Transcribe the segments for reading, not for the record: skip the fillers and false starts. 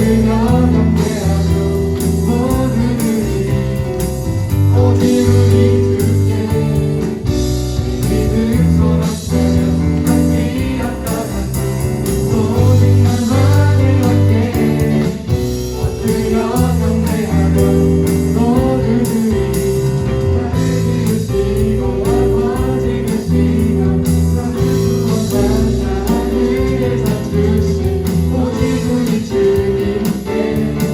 주신 오직 우리 주님께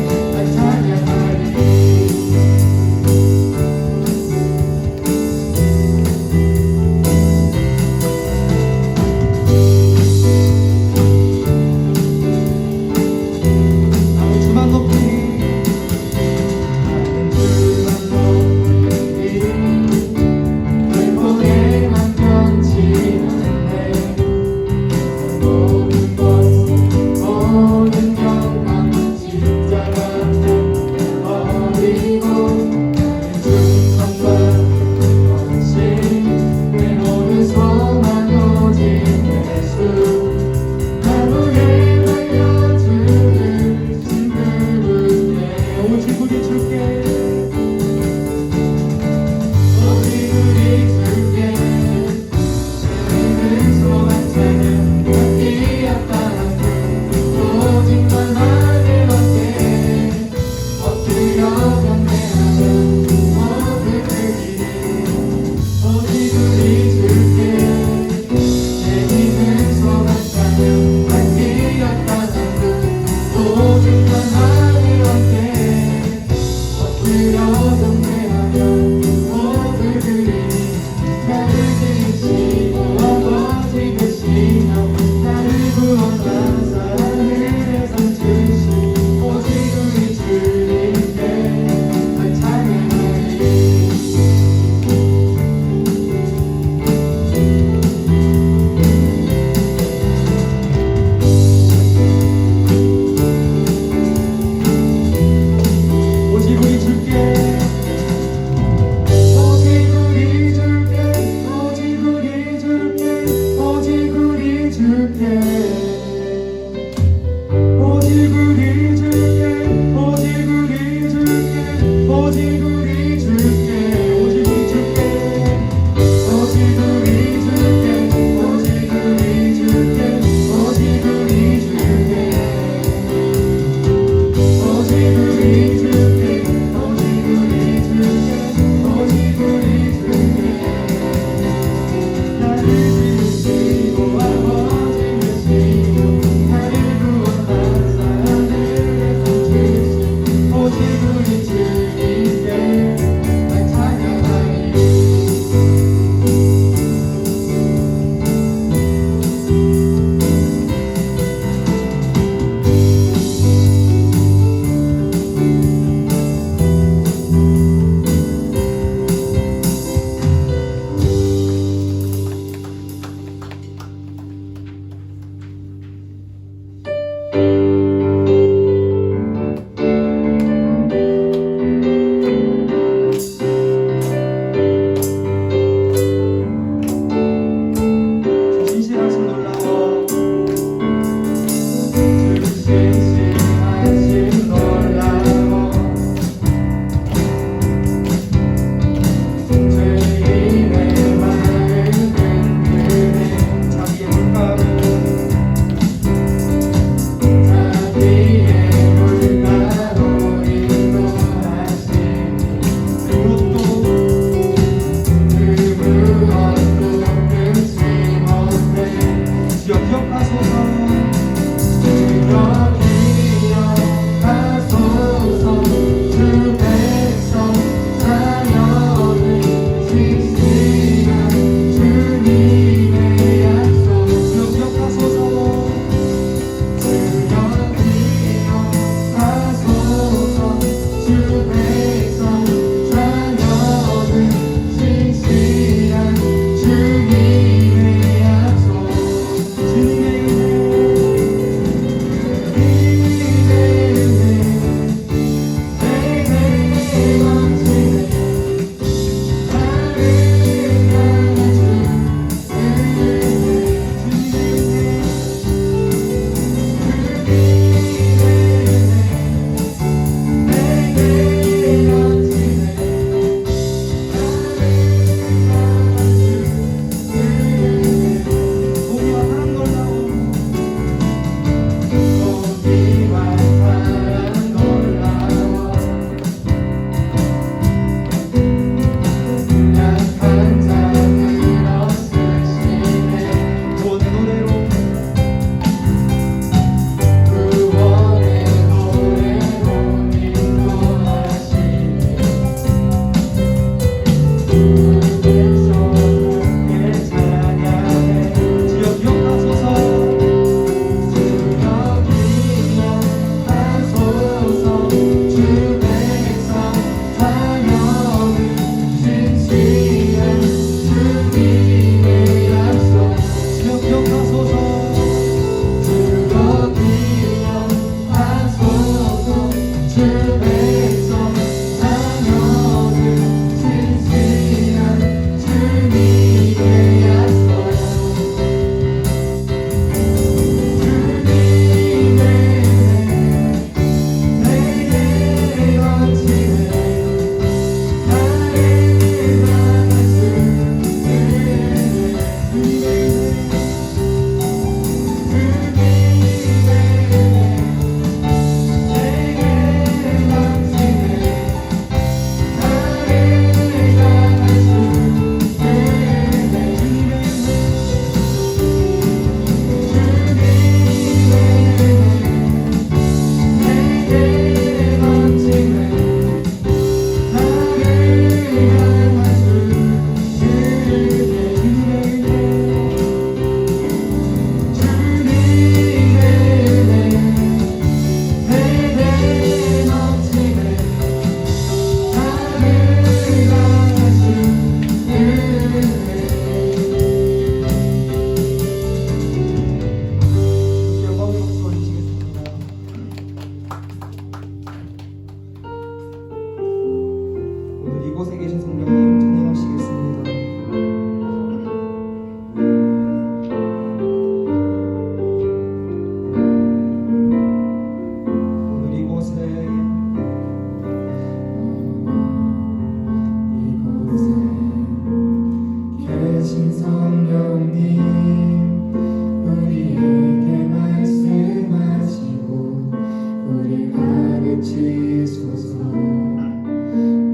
우리 가르치소서.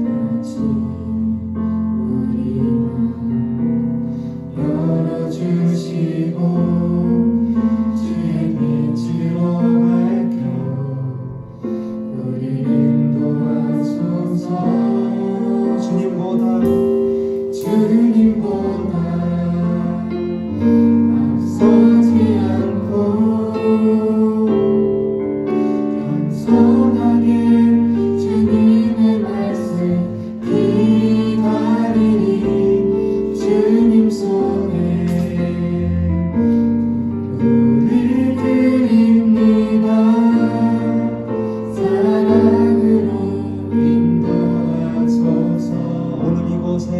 다시 우리 맘 열어주시고 주의 빛으로 밝혀 우리 인도하소서. 주님보다 앞서지 않고 겸손하게 주님의 말씀 기다리니 주님 손에 우리 드립니다. 사랑으로 인도하소서. 오늘 이곳에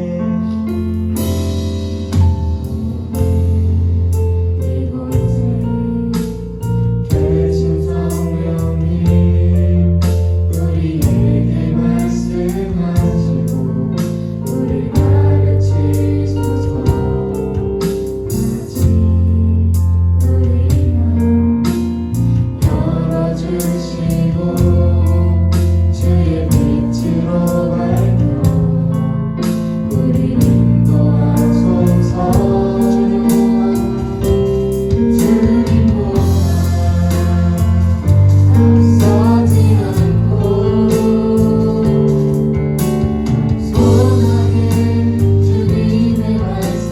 계신 성령님 우리에게 말씀하시고 우리 가르치소서. 다시 우리 맘 열어주시고 주의 빛으로 밝혀 우리 인도하소서. 앞서지 않고 손하게 주님의 말씀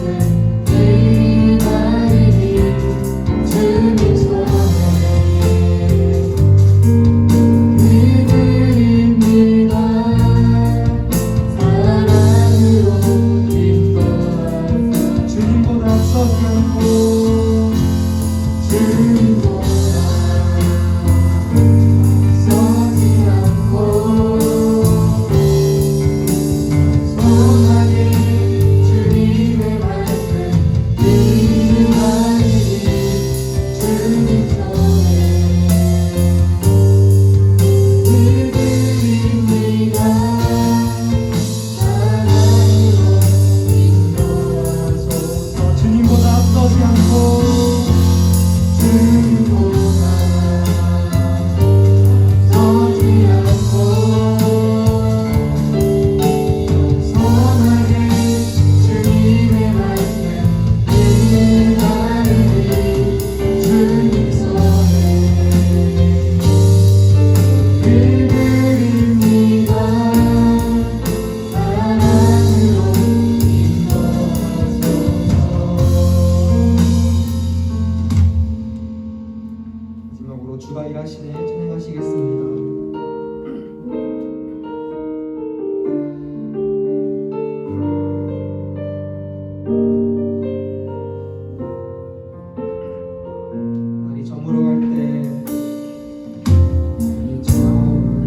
기다리니 주님 손에 우리 드립니다. 사랑으로 인도하소서. 주님보다 앞서지 않고 주님보다 앞서지 않고 손하게 주님의 말씀 기다리니 주님 손에 드립니다. 사랑으로 인도하소서. 주님보다 앞서지 않고 주님보다 앞서지 않고 겸손하게 주님의 말씀 기다리니 주님 손에 드립니다. 사랑으로 인도하소서. 마지막으로 주가 일하시네 찬양하시겠습니다. 날이 저물어 갈때 날이 저물어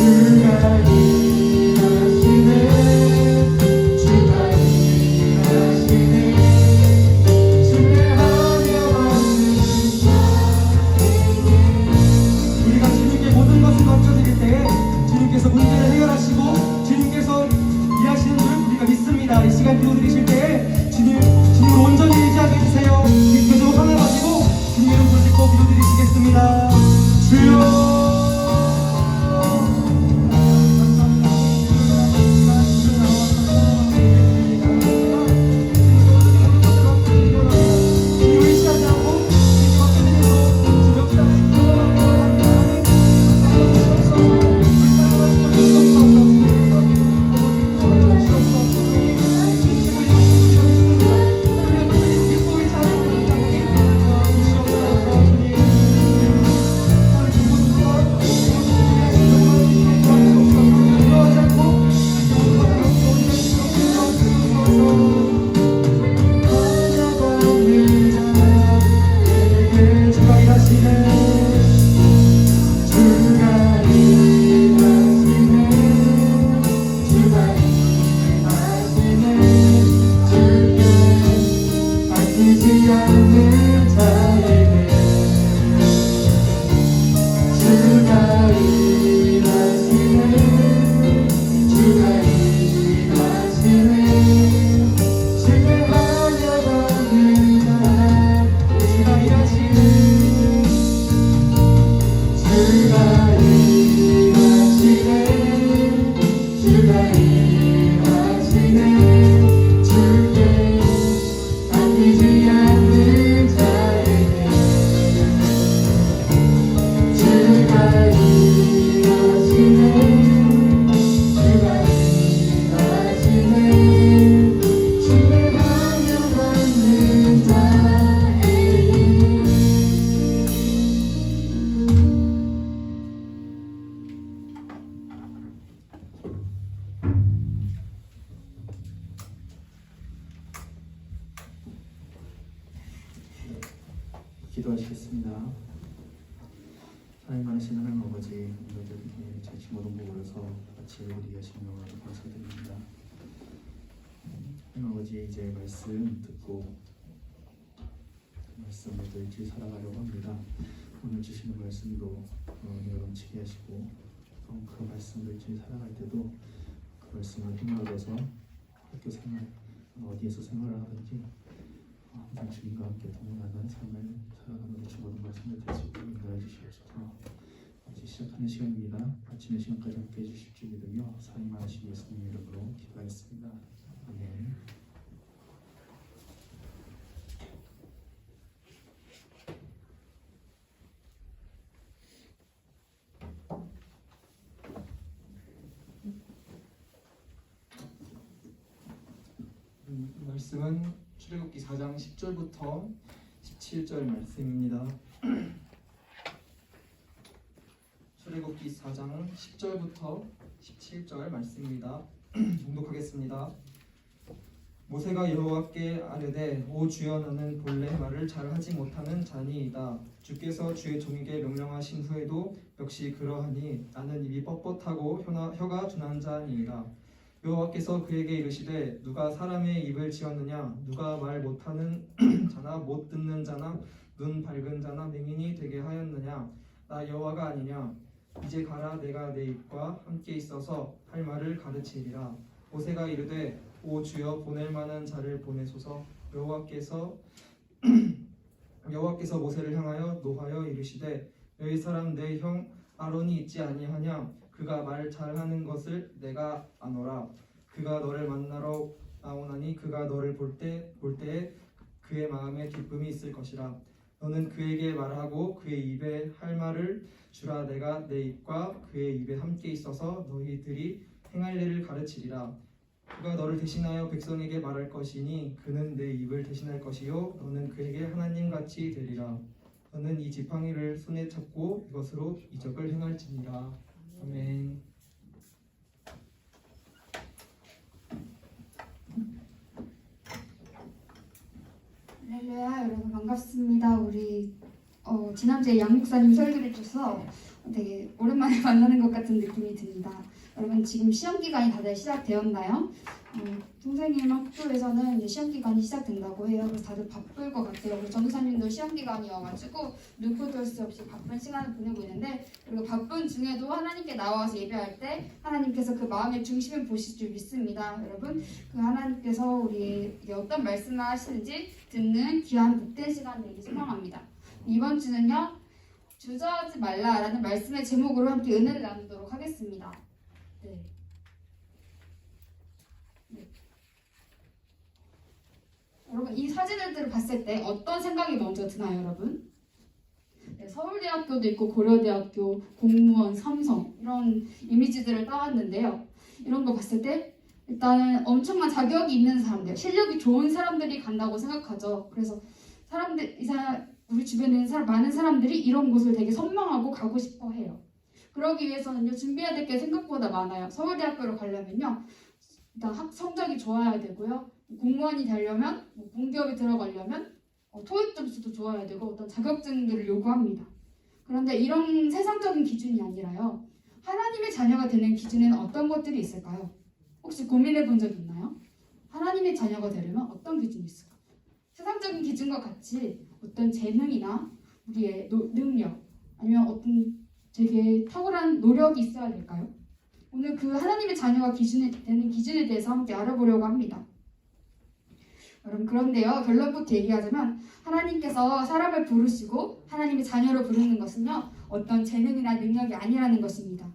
주가 일하시네 주가 일하시네 신뢰하며 받는 우리가 주님께 모든 것을 맡겨드릴 때 주님께서 문제를 해결하시고 주님께서 일하시는 줄 우리가 믿습니다. 이 시간 기도드리실 때 주님을 온전히 의지하게 해주세요. 계속 하나 가지고 주님 이름 부르짖고 기도드리시겠습니다. 주여 기도하시겠습니다. 사랑이 많으신 하나님 아버지, 우리들에게 제 모든 부분에서 같이 우리 하신 영광을 감사드립니다. 하나님 아버지, 이제 말씀 듣고 말씀을 들지 살아가려고 합니다. 오늘 주시는 말씀도 은혜가 넘치게 하시고 그 말씀을 들지 살아갈 때도 그 말씀을 힘을 얻어서 학교 생활, 어디에서 생활을 하든지 항상 주님과 함께 동행하는 삶을 살아가는 주 모든 말씀을 들을 수 있도록 인도해 주시옵소서. 이제 시작하는 시간입니다. 마치는 시간까지 함께 해주실 줄 믿으며 사랑이 많으신 예수님 이름으로 기도하였습니다. 아멘. 말씀은 출애굽기 4장 10절부터 17절 말씀입니다. 출애굽기 4장 10절부터 17절 말씀입니다. 봉독하겠습니다. 모세가 여호와께 아뢰되 오 주여 나는 본래 말을 잘하지 못하는 자니이다. 주께서 주의 종에게 명령하신 후에도 역시 그러하니 나는 입이 뻣뻣하고 혀가 둔한 자니이다. 여호와께서 그에게 이르시되 누가 사람의 입을 지었느냐 누가 말 못하는 자나 못 듣는 자나 눈 밝은 자나 맹인이 되게 하였느냐 나 여호와가 아니냐 이제 가라 내가 내 입과 함께 있어서 할 말을 가르치리라. 모세가 이르되 오 주여 보낼 만한 자를 보내소서. 여호와께서 모세를 향하여 노하여 이르시되 너희 사람 내 형 아론이 있지 아니하냐 그가 말 잘하는 것을 내가 아노라. 그가 너를 만나러 나오나니 그가 너를 볼 때에 그의 마음에 기쁨이 있을 것이라. 너는 그에게 말하고 그의 입에 할 말을 주라. 내가 내 입과 그의 입에 함께 있어서 너희들이 행할 일을 가르치리라. 그가 너를 대신하여 백성에게 말할 것이니 그는 내 입을 대신할 것이요 너는 그에게 하나님같이 되리라. 너는 이 지팡이를 손에 잡고 이것으로 이적을 행할지니라. 아멘. 할렐루야. 여러분 반갑습니다. 우리 지난주에 양 목사님 설교를 주셔서 되게 오랜만에 만나는 것 같은 느낌이 듭니다. 여러분 지금 시험 기간이 다들 시작되었나요? 선생님 학교에서는 이제 시험 기간이 시작된다고 해요. 그래서 다들 바쁠 것 같아요. 우리 전도사님도 시험 기간이어가지고 눈코 뜰 수 없이 바쁜 시간을 보내고 있는데, 그리고 바쁜 중에도 하나님께 나와서 예배할 때 하나님께서 그 마음의 중심을 보실 줄 믿습니다. 여러분 그 하나님께서 우리에게 어떤 말씀을 하시는지 듣는 귀한 복된 시간 되기 소망합니다. 이번 주는요, 주저하지 말라라는 말씀의 제목으로 함께 은혜를 나누도록 하겠습니다. 네. 여러분 이 사진들을 봤을 때 어떤 생각이 먼저 드나요, 여러분? 네, 서울대학교도 있고 고려대학교, 공무원, 삼성 이런 이미지들을 따왔는데요. 이런 거 봤을 때 일단은 엄청난 자격이 있는 사람들, 실력이 좋은 사람들이 간다고 생각하죠. 그래서 우리 주변에 있는 많은 사람들이 이런 곳을 되게 선망하고 가고 싶어 해요. 그러기 위해서는요, 준비해야 될 게 생각보다 많아요. 서울대학교를 가려면요, 일단 성적이 좋아야 되고요. 공무원이 되려면, 공기업에 들어가려면 토익 점수도 좋아야 되고 어떤 자격증들을 요구합니다. 그런데 이런 세상적인 기준이 아니라요, 하나님의 자녀가 되는 기준에는 어떤 것들이 있을까요? 혹시 고민해 본 적 있나요? 하나님의 자녀가 되려면 어떤 기준이 있을까요? 세상적인 기준과 같이 어떤 재능이나 우리의 능력, 아니면 어떤 되게 탁월한 노력이 있어야 될까요? 오늘 그 하나님의 자녀가 되는 기준에 대해서 함께 알아보려고 합니다. 여러분 그런데요, 결론부터 얘기하자면 하나님께서 사람을 부르시고 하나님의 자녀로 부르는 것은요, 어떤 재능이나 능력이 아니라는 것입니다.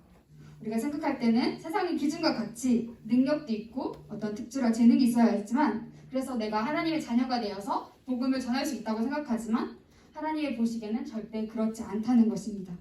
우리가 생각할 때는 세상의 기준과 같이 능력도 있고 어떤 특출한 재능이 있어야 했지만, 그래서 내가 하나님의 자녀가 되어서 복음을 전할 수 있다고 생각하지만 하나님의 보시기에는 절대 그렇지 않다는 것입니다.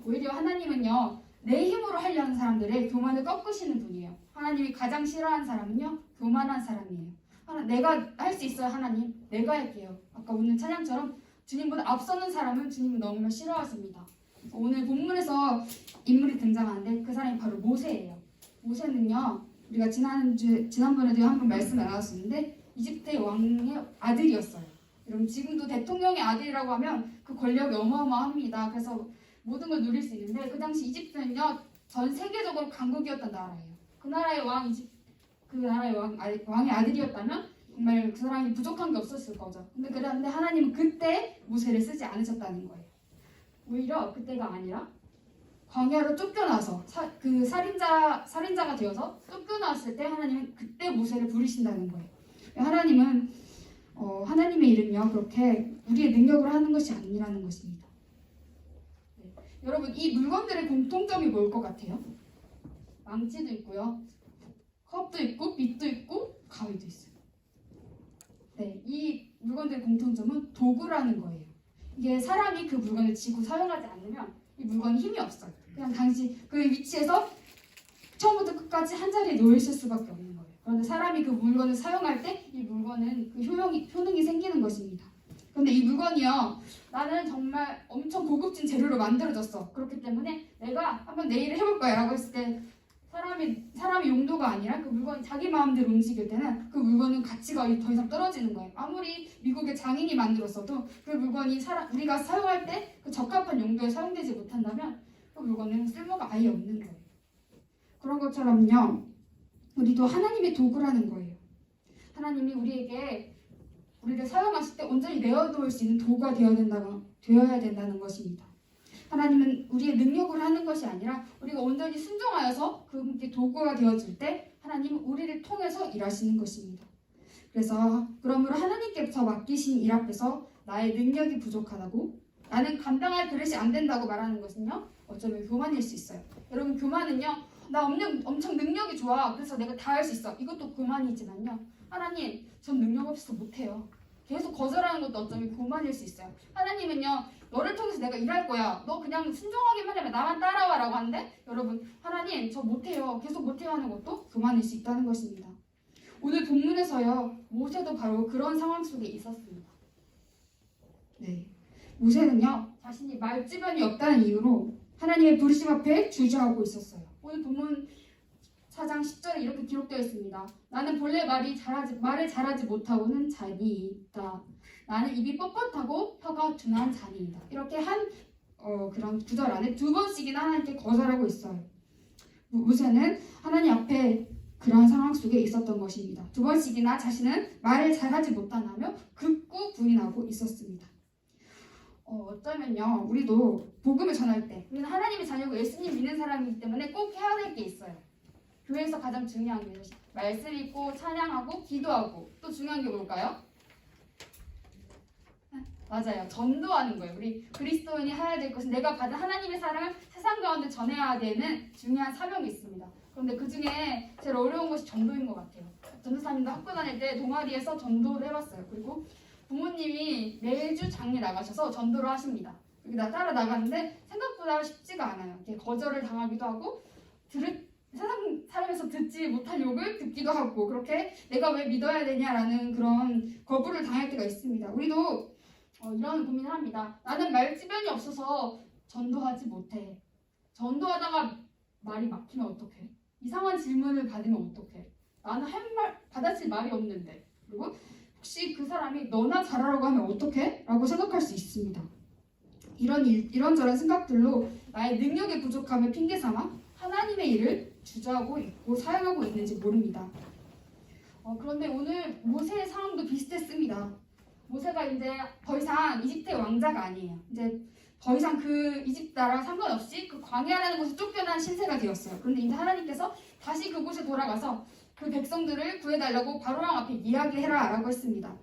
오히려 하나님은요, 내 힘으로 하려는 사람들의 교만을 꺾으시는 분이에요. 하나님이 가장 싫어하는 사람은요, 교만한 사람이에요. 내가 할 수 있어요. 하나님, 내가 할게요. 아까 오늘 찬양처럼 주님보다 앞서는 사람은 주님은 너무나 싫어하십니다. 오늘 본문에서 인물이 등장하는데 그 사람이 바로 모세예요. 모세는요, 우리가 지난번에도 한번 말씀을 나눴었는데 이집트의 왕의 아들이었어요. 여러분 지금도 대통령의 아들이라고 하면 그 권력이 어마어마합니다. 그래서 모든 걸 누릴 수 있는데, 그 당시 이집트는요, 전 세계적으로 강국이었던 나라예요. 그 나라의 왕의 아들이었다면 정말 그 사람이 부족한 게 없었을 거죠. 그런데 하나님은 그때 모세를 쓰지 않으셨다는 거예요. 오히려 그때가 아니라 광야로 쫓겨나서 그 살인자가 되어서 쫓겨나왔을 때 하나님은 그때 모세를 부르신다는 거예요. 하나님은 하나님의 일은요, 그렇게 우리의 능력으로 하는 것이 아니라는 것입니다. 네. 여러분 이 물건들의 공통점이 뭘 것 같아요? 망치도 있고요, 컵도 있고, 빗도 있고, 가위도 있어요. 네, 이 물건들의 공통점은 도구라는 거예요. 이게 사람이 그 물건을 쥐고 사용하지 않으면 이 물건이 힘이 없어요. 그냥 당시 그 위치에서 처음부터 끝까지 한 자리에 놓여 있을 수밖에 없는 거예요. 그런데 사람이 그 물건을 사용할 때 이 물건은 그 효능이 생기는 것입니다. 그런데 이 물건이요, 나는 정말 엄청 고급진 재료로 만들어졌어. 그렇기 때문에 내가 한번 내 일을 해볼 거야 라고 했을 때 사람의 용도가 아니라 그 물건이 자기 마음대로 움직일 때는 그 물건은 가치가 더 이상 떨어지는 거예요. 아무리 미국의 장인이 만들었어도 그 물건이 우리가 사용할 때 그 적합한 용도에 사용되지 못한다면 그 물건은 쓸모가 아예 없는 거예요. 그런 것처럼요, 우리도 하나님의 도구라는 거예요. 하나님이 우리를 사용하실 때 온전히 내어놓을 수 있는 도구가 되어야 된다는 것입니다. 하나님은 우리의 능력으로 하는 것이 아니라 우리가 온전히 순종하여서 그분께 도구가 되어질 때 하나님은 우리를 통해서 일하시는 것입니다. 그러므로 하나님께서 맡기신 일 앞에서 나의 능력이 부족하다고, 나는 감당할 그릇이 안 된다고 말하는 것은요, 어쩌면 교만일 수 있어요. 여러분 교만은요, 나 엄청 능력이 좋아, 그래서 내가 다 할 수 있어, 이것도 교만이지만요, 하나님 전 능력 없어서 못해요, 계속 거절하는 것도 어쩌면 교만일 수 있어요. 하나님은요, 너를 통해서 내가 일할 거야, 너 그냥 순종하기만 하면 나만 따라와 라고 하는데, 여러분 하나님 저 못해요, 계속 못해요 하는 것도 교만일 수 있다는 것입니다. 오늘 본문에서요, 모세도 바로 그런 상황 속에 있었습니다. 네, 모세는요, 자신이 말주변이 없다는 이유로 하나님의 부르심 앞에 주저하고 있었어요. 오늘 본문 4장 10절에 이렇게 기록되어 있습니다. 나는 본래 말을 잘하지 못하고는 잔이있다. 나는 입이 뻣뻣하고 혀가 둔한 잔이이다. 이렇게 한 그런 구절 안에 두 번씩이나 하나님께 거절하고 있어요. 모세는 하나님 앞에 그런 상황 속에 있었던 것입니다. 두 번씩이나 자신은 말을 잘하지 못하며 극구 부인하고 있었습니다. 어쩌면요, 우리도 복음을 전할 때 우리는 하나님의 자녀고 예수님 믿는 사람이기 때문에 꼭 해야 될 게 있어요. 교회에서 가장 중요한 게 말씀 읽고 찬양하고 기도하고 또 중요한 게 뭘까요? 맞아요. 전도하는 거예요. 우리 그리스도인이 해야 될 것은 내가 받은 하나님의 사랑을 세상 가운데 전해야 되는 중요한 사명이 있습니다. 그런데 그 중에 제일 어려운 것이 전도인 것 같아요. 전도사님도 학교 다닐 때 동아리에서 전도를 해봤어요. 그리고 부모님이 매주 장례 나가셔서 전도를 하십니다. 여기 따라 나가는데 생각보다 쉽지가 않아요. 이렇게 거절을 당하기도 하고 세상 살면서 듣지 못할 욕을 듣기도 하고 그렇게 내가 왜 믿어야 되냐라는 그런 거부를 당할 때가 있습니다. 우리도 이런 고민을 합니다. 나는 말주변이 없어서 전도하지 못해. 전도하다가 말이 막히면 어떡해? 이상한 질문을 받으면 어떡해? 나는 받아칠 말이 없는데. 그리고 혹시 그 사람이 너나 잘하라고 하면 어떡해? 라고 생각할 수 있습니다. 이런저런 생각들로 나의 능력의 부족함을 핑계삼아 하나님의 일을 주저하고 있고 사용하고 있는지 모릅니다. 그런데 오늘 모세의 상황도 비슷했습니다. 모세가 이제 더 이상 이집트의 왕자가 아니에요. 이제 더 이상 그 이집트 나라와 상관없이 그 광야라는 곳에 쫓겨난 신세가 되었어요. 그런데 이제 하나님께서 다시 그곳에 돌아가서 그 백성들을 구해달라고 바로왕 앞에 이야기해라 라고 했습니다.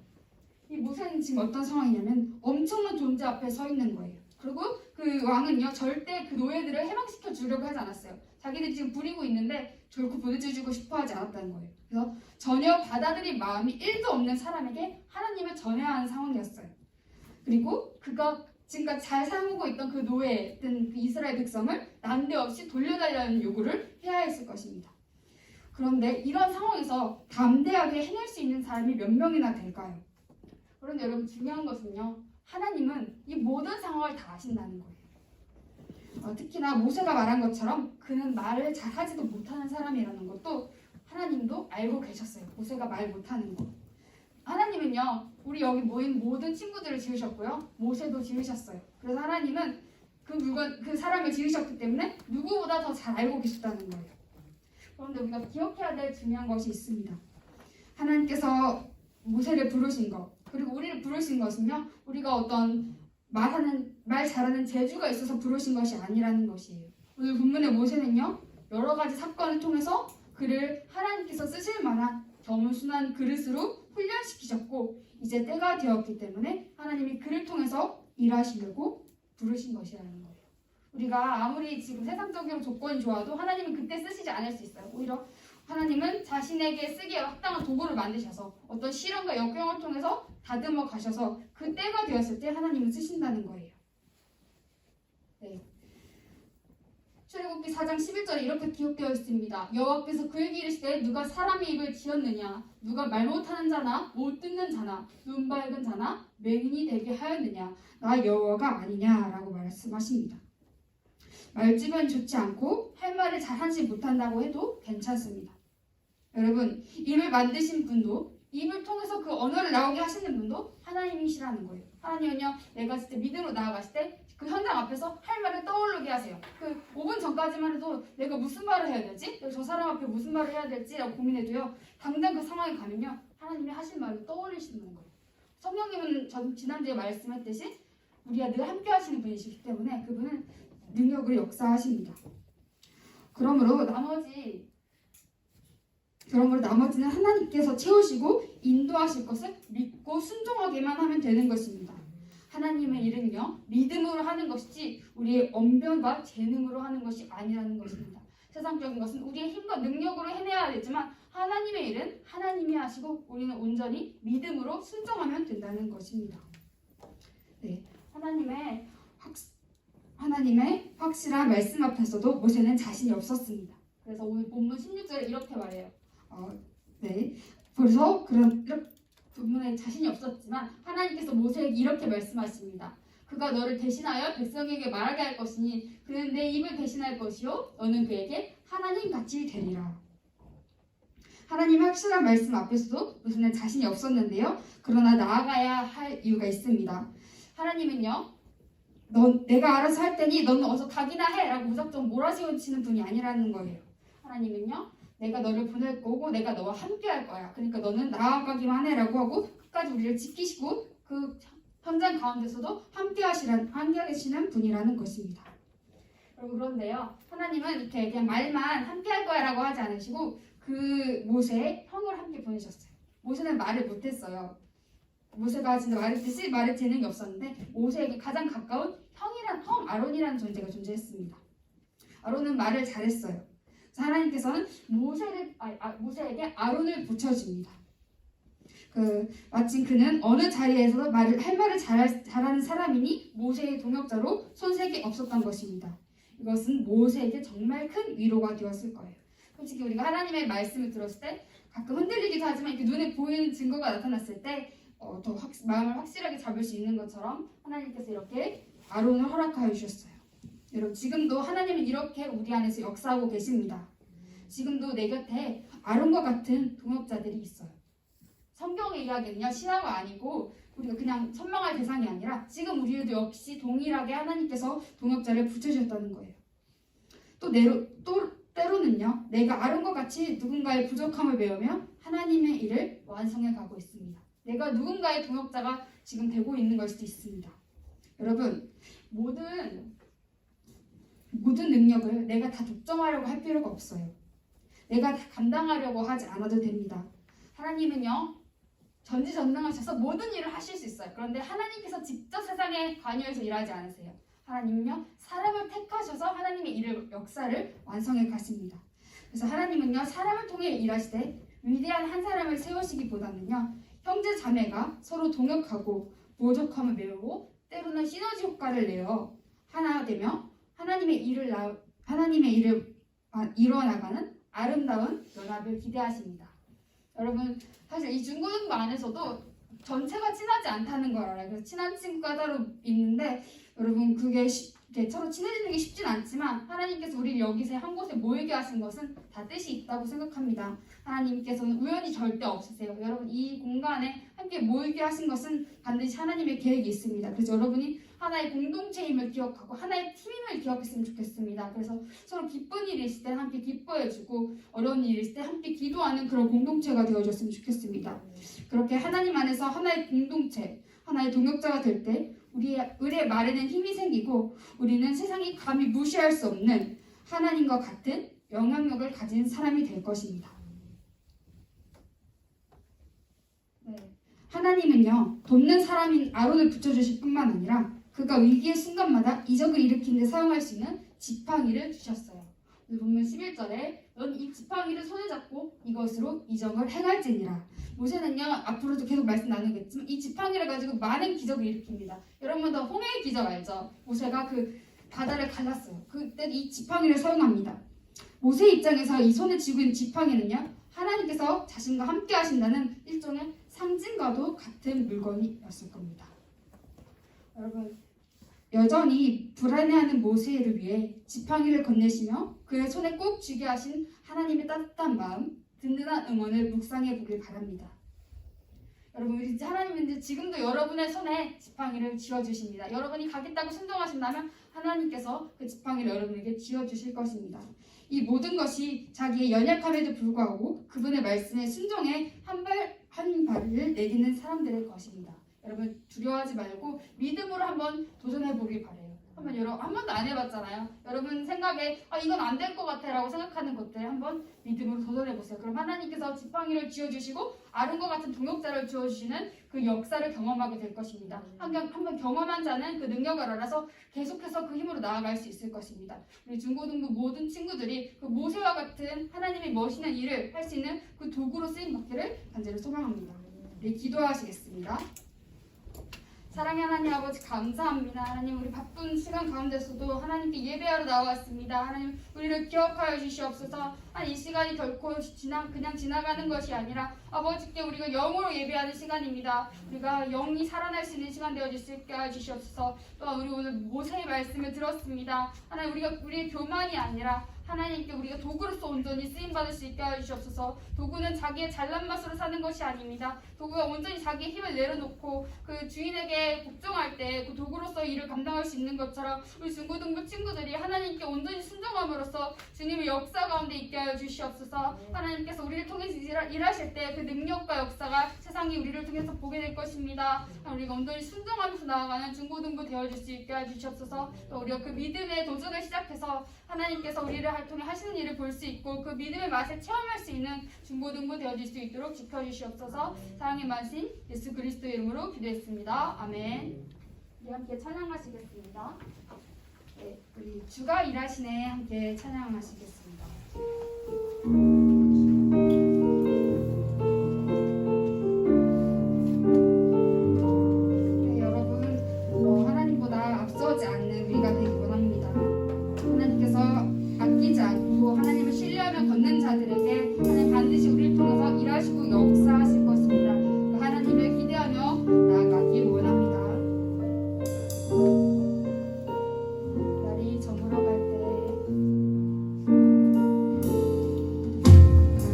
이 모세는 지금 어떤 상황이냐면 엄청난 존재 앞에 서 있는 거예요. 그리고 그 왕은요 절대 그 노예들을 해방시켜 주려고 하지 않았어요. 자기들이 지금 부리고 있는데 결코 보여주고 싶어 하지 않았다는 거예요. 그래서 전혀 받아들일 마음이 1도 없는 사람에게 하나님을 전해야 하는 상황이었어요. 그리고 그가 지금까지 잘 살고 있던 그 노예였던 그 이스라엘 백성을 난데없이 돌려달라는 요구를 해야 했을 것입니다. 그런데 이런 상황에서 담대하게 해낼 수 있는 사람이 몇 명이나 될까요? 그런데 여러분 중요한 것은요. 하나님은 이 모든 상황을 다 아신다는 거예요. 특히나 모세가 말한 것처럼 그는 말을 잘하지도 못하는 사람이라는 것도 하나님도 알고 계셨어요. 모세가 말 못하는 거. 하나님은요. 우리 여기 모인 모든 친구들을 지으셨고요. 모세도 지으셨어요. 그래서 하나님은 그 사람을 지으셨기 때문에 누구보다 더 잘 알고 계셨다는 거예요. 그런데 우리가 기억해야 될 중요한 것이 있습니다. 하나님께서 모세를 부르신 것 그리고 우리를 부르신 것은요. 우리가 어떤 말 잘하는 재주가 있어서 부르신 것이 아니라는 것이에요. 오늘 본문의 모세는요. 여러 가지 사건을 통해서 그를 하나님께서 쓰실 만한 겸손한 그릇으로 훈련시키셨고 이제 때가 되었기 때문에 하나님이 그를 통해서 일하시려고 부르신 것이라는 거예요. 우리가 아무리 지금 세상적인 조건이 좋아도 하나님은 그때 쓰시지 않을 수 있어요. 오히려 하나님은 자신에게 쓰기에 합당한 도구를 만드셔서 어떤 시련과 역경을 통해서 다듬어 가셔서 그 때가 되었을 때 하나님은 쓰신다는 거예요. 네. 출애굽기 4장 11절에 이렇게 기록되어 있습니다. 여호와께서 그에게 이르시되 누가 사람의 입을 지었느냐 누가 말 못하는 자나 못 듣는 자나 눈 밝은 자나 맹인이 되게 하였느냐 나 여호와가 아니냐라고 말씀하십니다. 말주변이 좋지 않고 할 말을 잘하지 못한다고 해도 괜찮습니다. 여러분 입을 만드신 분도 입을 통해서 그 언어를 나오게 하시는 분도 하나님이시라는 거예요. 하나님은요 내가 진짜 믿음으로 나아갔을 때 그 현장 앞에서 할 말을 떠오르게 하세요. 그 5분 전까지만 해도 내가 무슨 말을 해야 되지? 내가 저 사람 앞에 무슨 말을 해야 될지라고 고민해도요. 당장 그 상황에 가면요. 하나님이 하신 말을 떠올리시는 거예요. 성령님은 전 지난주에 말씀했듯이 우리와 늘 함께 하시는 분이시기 때문에 그분은 능력으로 역사하십니다. 그러므로 나머지는 하나님께서 채우시고 인도하실 것을 믿고 순종하기만 하면 되는 것입니다. 하나님의 일은요 믿음으로 하는 것이지 우리의 언변과 재능으로 하는 것이 아니라는 것입니다. 세상적인 것은 우리의 힘과 능력으로 해내야 되지만 하나님의 일은 하나님이 하시고 우리는 온전히 믿음으로 순종하면 된다는 것입니다. 네, 하나님의 확실한 말씀 앞에서도 모세는 자신이 없었습니다. 그래서 오늘 본문 16절에 이렇게 말해요. 그래서 본문에 자신이 없었지만 하나님께서 모세에게 이렇게 말씀하십니다. 그가 너를 대신하여 백성에게 말하게 할 것이니 그는 내 입을 대신할 것이요 너는 그에게 하나님같이 되리라. 하나님의 확실한 말씀 앞에서도 모세는 자신이 없었는데요. 그러나 나아가야 할 이유가 있습니다. 하나님은요 내가 알아서 할 테니 너는 어서 가기나 해라고 무작정 몰아세우치는 분이 아니라는 거예요. 하나님은요, 내가 너를 보낼 거고 내가 너와 함께 할 거야. 그러니까 너는 나아가기만 해라고 하고 끝까지 우리를 지키시고 그 현장 가운데서도 함께 계시는 분이라는 것입니다. 여러분, 그런데요, 하나님은 이렇게 그냥 말만 함께 할 거야라고 하지 않으시고 그 모세의 형을 함께 보내셨어요. 모세는 말을 못했어요. 모세가 진짜 말을 재능이 없었는데 모세에게 가장 가까운 형 아론이라는 존재가 존재했습니다. 아론은 말을 잘했어요. 그래서 하나님께서는 모세에게 아론을 붙여줍니다. 마침 그는 어느 자리에서도 할 말을 잘하는 사람이니 모세의 동역자로 손색이 없었던 것입니다. 이것은 모세에게 정말 큰 위로가 되었을 거예요. 솔직히 우리가 하나님의 말씀을 들었을 때 가끔 흔들리기도 하지만 이렇게 눈에 보이는 증거가 나타났을 때 더 마음을 확실하게 잡을 수 있는 것처럼 하나님께서 이렇게 아론을 허락하여 주셨어요. 여러분, 지금도 하나님은 이렇게 우리 안에서 역사하고 계십니다. 지금도 내 곁에 아론과 같은 동역자들이 있어요. 성경의 이야기는요, 신화가 아니고 우리가 그냥 선망할 대상이 아니라 지금 우리도 역시 동일하게 하나님께서 동역자를 붙여주셨다는 거예요. 또 때로는요, 내가 아론과 같이 누군가의 부족함을 메우며 하나님의 일을 완성해 가고 있습니다. 내가 누군가의 동역자가 지금 되고 있는 걸 수도 있습니다. 여러분, 모든 능력을 내가 다 독점하려고 할 필요가 없어요. 내가 다 감당하려고 하지 않아도 됩니다. 하나님은요, 전지전능하셔서 모든 일을 하실 수 있어요. 그런데 하나님께서 직접 세상에 관여해서 일하지 않으세요. 하나님은요, 사람을 택하셔서 하나님의 역사를 완성해 가십니다. 그래서 하나님은요, 사람을 통해 일하시되 위대한 한 사람을 세우시기보다는요, 형제 자매가 서로 동역하고 모족함을 메우고 때로는 시너지 효과를 내어 하나 되며 하나님의 일을 이루어나가는 아름다운 연합을 기대하십니다. 여러분, 사실 이 중고등부 안에서도 전체가 친하지 않다는 걸 알아요. 그래서 친한 친구가 따로 있는데 여러분, 그게 서로 친해지는 게 쉽진 않지만 하나님께서 우리를 여기서 한 곳에 모이게 하신 것은 다 뜻이 있다고 생각합니다. 하나님께서는 우연이 절대 없으세요. 여러분, 이 공간에 함께 모이게 하신 것은 반드시 하나님의 계획이 있습니다. 그래서 여러분이 하나의 공동체임을 기억하고 하나의 팀임을 기억했으면 좋겠습니다. 그래서 서로 기쁜 일이 있을 때 함께 기뻐해주고 어려운 일이 있을 때 함께 기도하는 그런 공동체가 되어줬으면 좋겠습니다. 그렇게 하나님 안에서 하나의 공동체, 하나의 동역자가 될 때 우리의 말에는 힘이 생기고 우리는 세상이 감히 무시할 수 없는 하나님과 같은 영향력을 가진 사람이 될 것입니다. 네. 하나님은요, 돕는 사람인 아론을 붙여주실 뿐만 아니라 그가 위기의 순간마다 이적을 일으키는 데 사용할 수 있는 지팡이를 주셨어요. 보면 11절에 넌 이 지팡이를 손에 잡고 이것으로 이적을 행할지니라. 모세는요, 앞으로도 계속 말씀 나누겠지만 이 지팡이를 가지고 많은 기적을 일으킵니다. 여러분, 더 홍해의 기적 알죠? 모세가 그 바다를 갈랐어요. 그때 이 지팡이를 사용합니다. 모세 입장에서 이 손에 쥐고 있는 지팡이는요, 하나님께서 자신과 함께 하신다는 일종의 상징과도 같은 물건이었을 겁니다. 여러분, 여전히 불안해하는 모세를 위해 지팡이를 건네시며 그의 손에 꼭 쥐게 하신 하나님의 따뜻한 마음, 든든한 응원을 묵상해 보길 바랍니다. 여러분, 우리 하나님은 지금도 여러분의 손에 지팡이를 쥐어주십니다. 여러분이 가겠다고 순종하신다면 하나님께서 그 지팡이를 여러분에게 쥐어주실 것입니다. 이 모든 것이 자기의 연약함에도 불구하고 그분의 말씀에 순종해 한 발을 내딛는 사람들의 것입니다. 여러분, 두려워하지 말고 믿음으로 한번 도전해 보길 바래요. 한 번도 안 해봤잖아요. 여러분 생각에 이건 안 될 것 같아 라고 생각하는 것들 한번 믿음으로 도전해 보세요. 그럼 하나님께서 지팡이를 쥐어주시고 아론과 같은 동역자를 주어주시는 그 역사를 경험하게 될 것입니다. 한번 경험한 자는 그 능력을 알아서 계속해서 그 힘으로 나아갈 수 있을 것입니다. 우리 중고등부 모든 친구들이 그 모세와 같은 하나님의 멋있는 일을 할 수 있는 그 도구로 쓰임 받기를 간절히 소망합니다. 우리 기도하시겠습니다. 사랑의 하나님 아버지, 감사합니다. 하나님, 우리 바쁜 시간 가운데서도 하나님께 예배하러 나왔습니다. 하나님, 우리를 기억하여 주시옵소서. 이 시간이 결코 그냥 지나가는 것이 아니라 아버지께 우리가 영으로 예배하는 시간입니다. 우리가 영이 살아날 수 있는 시간 되어질 수 있게 해주시옵소서. 또한 우리 오늘 모세의 말씀을 들었습니다. 하나님, 우리의 교만이 아니라 하나님께 우리가 도구로서 온전히 쓰임받을 수 있게 하여 주시옵소서. 도구는 자기의 잘난 맛으로 사는 것이 아닙니다. 도구가 온전히 자기의 힘을 내려놓고 그 주인에게 복종할 때 그 도구로서 일을 감당할 수 있는 것처럼 우리 중고등부 친구들이 하나님께 온전히 순종함으로써 주님의 역사 가운데 있게 하여 주시옵소서. 하나님께서 우리를 통해서 일하실 때 그 능력과 역사가 세상이 우리를 통해서 보게 될 것입니다. 우리가 온전히 순종하면서 나아가는 중고등부 되어줄 수 있게 하여 주시옵소서. 또 우리가 그 믿음의 도전을 시작해서 하나님께서 우리를 통해 하시는 일을 볼 수 있고 그 믿음의 맛을 체험할 수 있는 중고등부 되어줄 수 있도록 지켜주시옵소서. 사랑의 만신 예수 그리스도의 이름으로 기도했습니다. 아멘. 우리 함께 찬양하시겠습니다. 네, 우리 주가 일하시네 함께 찬양하시겠습니다. 네, 여러분 하나님보다 앞서지 않는 우리가 되기 원합니다. 하나님께서 아끼지 않고 하나님을 신뢰하며 걷는 자들에게 하나님 반드시 우리를 통해서 일하시고 역사하실 것입니다. 그 하나님을 기대하며 나아가길 원합니다. 날이 저물어 갈 때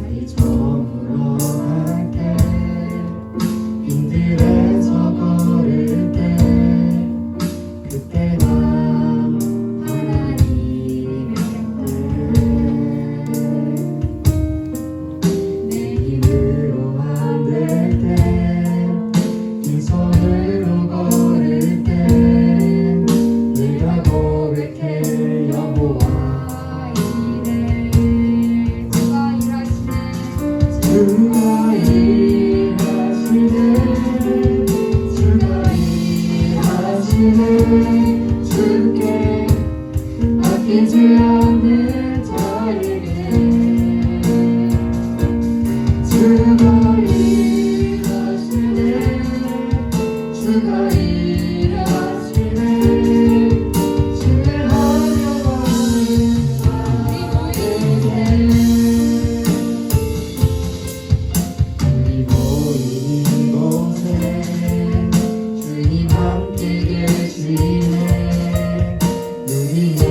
날이 저물어 갈 때 빈들에서 걸을 때 그때 난 하나님의 내 힘으로 안 될 때 빈손으로 걸을 때 내가 고백해 여호와 이래 주가 일하시네 주가 일하시네 주가 일하시네 주께 아끼지 않는 자에게 주가 일하시네 주가 일하시네 주의 하려고는 우리 모인 곳에 주님 함께 계시네 누리네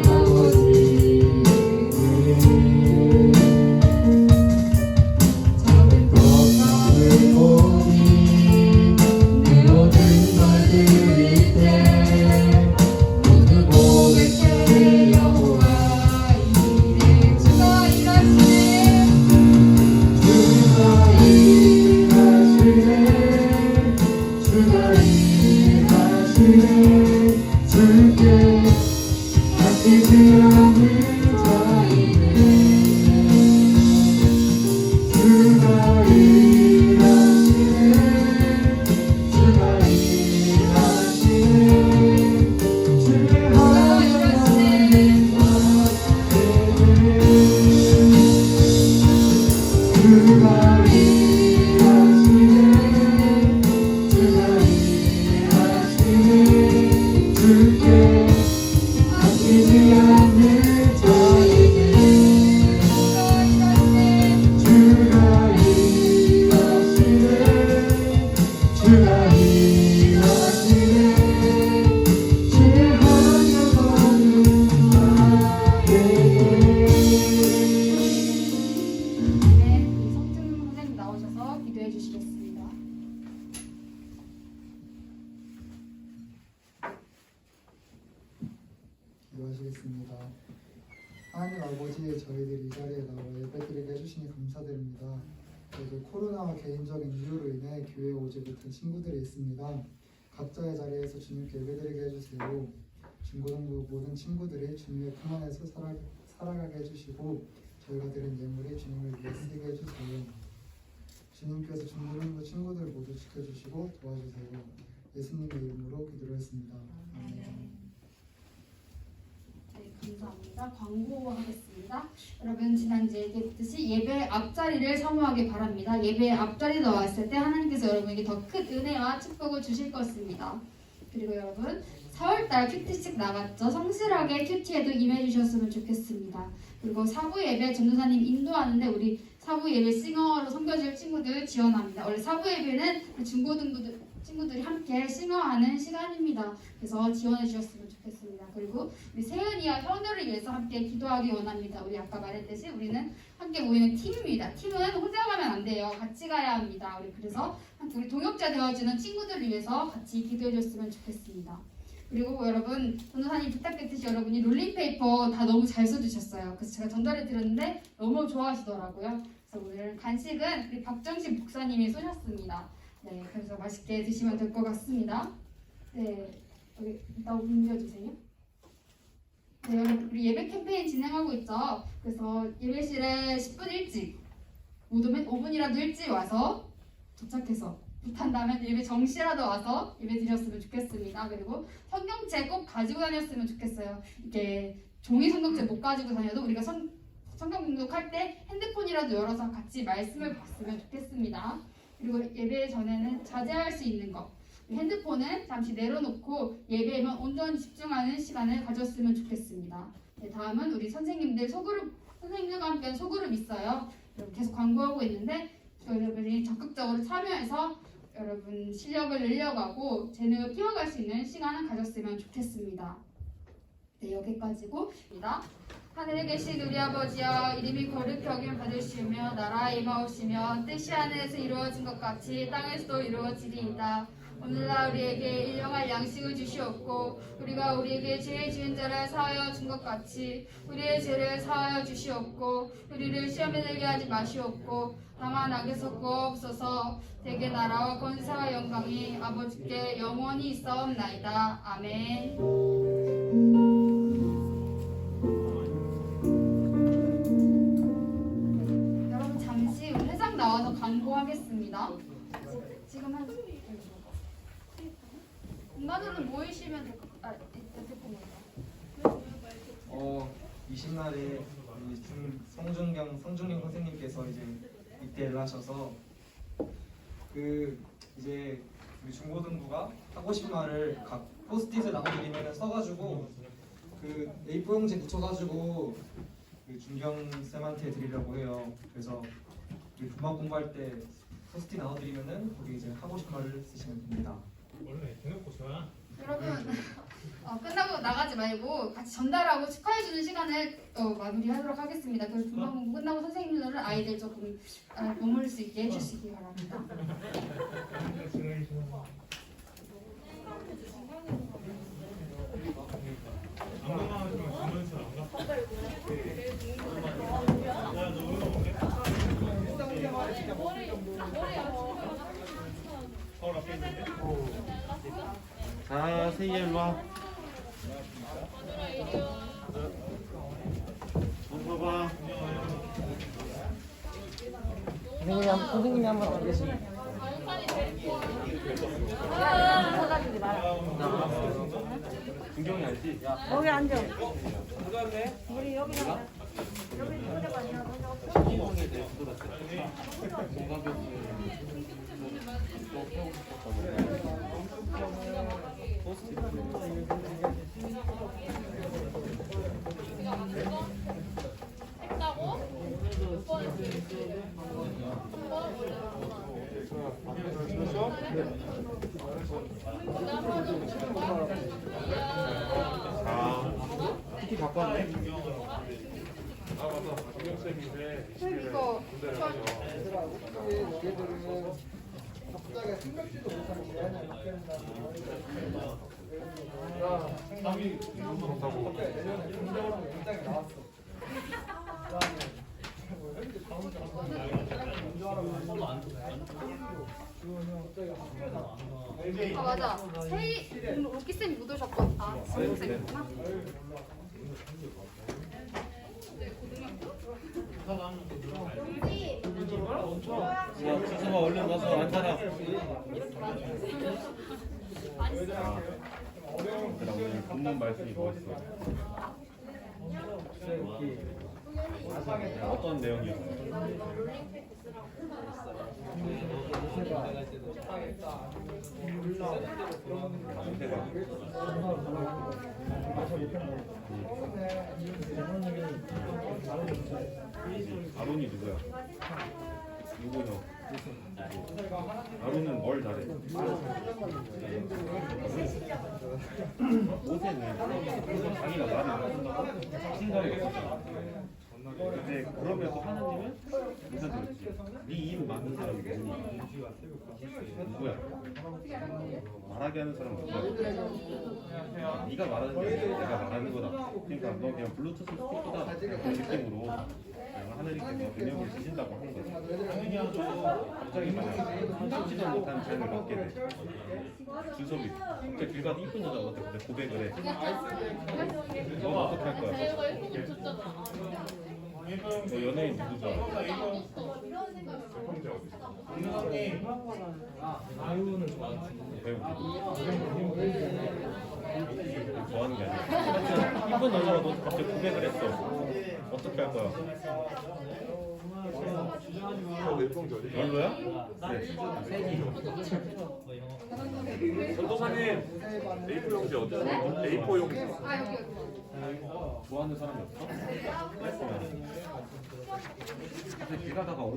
아버지 작은 것을 보니 내 모든 걸 드릴 때 모두 고백해 여호와 이래 주가 일하시네 주가 일하시네 주가 일하시네 주께 아끼지 않는 자이네 주가 일하시네 주가 일하시네 주의 하나님 주가 일하시네 주가 일하시네 주께 아끼지 않는 자에게 주가 일하시네 주가 일하시네 주의 하려고는 나에게 네, 우리 성준 선생님 나오셔서 기도해 주시겠습니다. 기도하시겠습니다. 하나님 아버지, 저희들이 이 자리에 나와 예배드리게 해주시니 감사드립니다. 저희도 코로나와 개인적인 이유로 인해 교회에 오지 못한 친구들이 있습니다. 각자의 자리에서 주님께 예배드리게 해주세요. 중고등부 모든 친구들이 주님의 품 안에서 살아가게 해주시고 저희가 드린 예물이 주님을 위해 쓰게 해주세요. 주님께서 중고등부 친구들 모두 지켜주시고 도와주세요. 예수님의 이름으로 기도했습니다. 아멘. 네, 감사합니다. 광고하겠습니다. 여러분 지난주에 얘기했듯이 예배 앞자리를 사모하기 바랍니다. 예배 앞자리 나왔을 때 하나님께서 여러분에게 더 큰 은혜와 축복을 주실 것입니다. 그리고 여러분 4월달 큐티식 나갔죠. 성실하게 큐티에도 임해주셨으면 좋겠습니다. 그리고 사부 예배 전도사님 인도하는데 우리 사부 예배 싱어로 섬겨줄 친구들 지원합니다. 원래 사부 예배는 중고등부 친구들이 함께 싱어하는 시간입니다. 그래서 지원해 주셨으면 좋겠습니다. 그리고 우리 세은이와 현우를 위해서 함께 기도하기 원합니다. 우리 아까 말했듯이 우리는 함께 모이는 팀입니다. 팀은 혼자 가면 안 돼요. 같이 가야 합니다. 우리 그래서 우리 동역자 되어주는 친구들을 위해서 같이 기도해줬으면 좋겠습니다. 그리고 여러분 전도사님 부탁했듯이 여러분이 롤링페이퍼 다 너무 잘 써주셨어요. 그래서 제가 전달해 드렸는데 너무 좋아하시더라고요. 그래서 오늘 간식은 우리 박정신 목사님이 쏘셨습니다. 네, 그래서 맛있게 드시면 될 것 같습니다. 네, 여기 이따 옮겨주세요. 네, 여러분 우리 예배 캠페인 진행하고 있죠. 그래서 예배실에 10분 일찍, 오면 5분이라도 일찍 와서 도착해서 못한다면 예배 정시라도 와서 예배 드렸으면 좋겠습니다. 그리고 성경책 꼭 가지고 다녔으면 좋겠어요. 이렇게 종이 성경책 못 가지고 다녀도 우리가 성경 공독할 때 핸드폰이라도 열어서 같이 말씀을 봤으면 좋겠습니다. 그리고 예배 전에는 자제할 수 있는 것, 핸드폰은 잠시 내려놓고 예배에만 온전히 집중하는 시간을 가졌으면 좋겠습니다. 네, 다음은 우리 선생님들 선생님들과 함께한 소그룹 있어요. 계속 광고하고 있는데 여러분이 적극적으로 참여해서 여러분 실력을 늘려가고 재능을 키워갈 수 있는 시간을 가졌으면 좋겠습니다. 네, 여기까지고 하늘에 계신 우리 아버지여, 이름이 거룩히 여김 받으시며 나라에 임하오시며 뜻이 하늘에서 이루어진 것 같이 땅에서도 이루어지리이다. 오늘날 우리에게 일용할 양식을 주시옵고 우리가 우리에게 죄 지은 자를 사하여 준 것 같이 우리의 죄를 사하여 주시옵고 우리를 시험에 들게 하지 마시옵고 다만 악에서 구하옵소서. 대개 나라와 권세와 영광이 아버지께 영원히 있사옵나이다. 아멘. 여러분 잠시 회장 나와서 광고하겠습니다. 지금 한 공간으로 모이시면 될 것 같아요. 이십날에 성준경 선생님께서 이제 입대를 하셔서 이제 우리 중고등부가 하고 싶은 말을 각 포스트잇을 나눠드리면 써가지고 A4 용지에 붙여가지고 준경 쌤한테 드리려고 해요. 그래서 우리 분만 공부할 때 포스트잇 나눠드리면은 거기 이제 하고 싶은 말을 쓰시면 됩니다. 원래 대놓고 좋아. 여러분 끝나고 나가지 말고 같이 전달하고 축하해주는 시간을 마무리하도록 하겠습니다. 그래서 분방 공부 끝나고 선생님들은 아이들 조금 머물 수 있게 해주시기 바랍니다. 안 건강하지만 장난치러 안 가? 야, 너 오늘 오게? 서울 앞에 있는데? 자, 세희 일로 와. 봐봐. 선생님이 한번 안 계시네. 준경이 알지? 여기 앉아. 우리 여기 앉아. 여기 누구냐가 아니라 신입원에 대해 들었어요. PT 갖고 왔네. 이거 얘들은 갑자기 생각지도 못한 제안을 받게 된다는 상이 그렇다고. 내년에 공정으로 연장이 나왔어. 아 맞아. 세이 로키 쌤이 못 오셨거든. 아 지금 쌤이구나. 야, 지수가 얼른 가서 앉아라. 얘들아, 오늘 본문 말씀이 뭐였어? 어떤 내용이었어? 아론이 누구야? 누구요? 나루는 뭘 잘해? 모세는 그래서 자기가 말을 못한다고 생각이 없었잖아. 근데 그럼에도 하나님은 인사드렸지. 네 이름 맞는 사람이 누구야? 말하게 하는 사람은 누구야? 네가 말하는 게 아니라 내가 말하는 거다. 그러니까 너 그냥 블루투스 스피커다. 그런 느낌으로 하나님께서 능력을 주신다고 하는 거지. 갑자기 만약 생각지도 못한 자연을 받게 돼. 준섭이 갑자기 길 가서 이쁜 여자가 어때? 고백을 해. 넌 어떻게 할 거야? 너 연예인 누구 좋아? 아유는 좋아하지. 배우. 좋아하는 게 아니야. 이쁜 여자가 너 갑자기 고백을 했어. 어떻게 할 거야? 별로야? 전도사님 A4 용지 어디 있어요? A4 용지. 아 여기. 좋아하는 사람이 없어? 근데 길 가다가